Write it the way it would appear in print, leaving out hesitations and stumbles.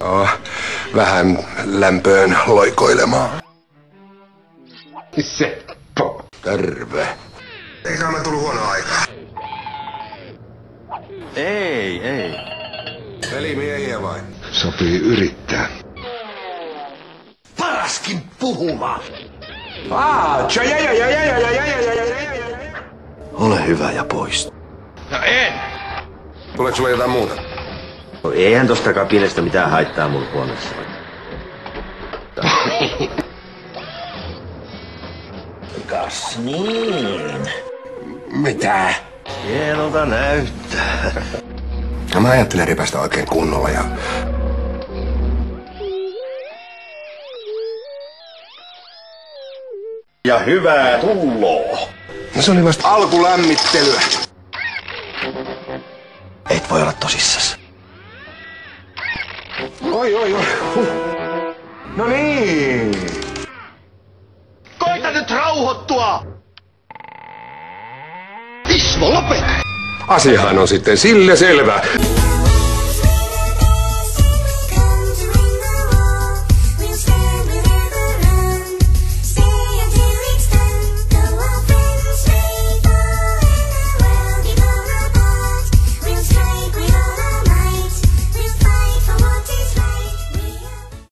Oh, vähän lämpöön loikoilemaan. Seppo. Terve. Eikä me tullut huono aikaa. Ei. Pelimiehiä vai? Sopii yrittää. Paraskin puhumaan. Ole hyvä ja poistu. No en. Tuleeko sulle jotain muuta? No, eihän tosta kapineesta mitään haittaa mun huoneessa. Kas niin. Mitä? Hienolta näyttää. No, mä ajattelen ripästä oikein kunnolla ja... Ja hyvää tulloa. No, se oli vasta alkulämmittelyä. Et voi olla tosissas. Oi. No niin. Koita nyt rauhoittua! Ismo, lopeta! Asiahan on sitten sille selvä.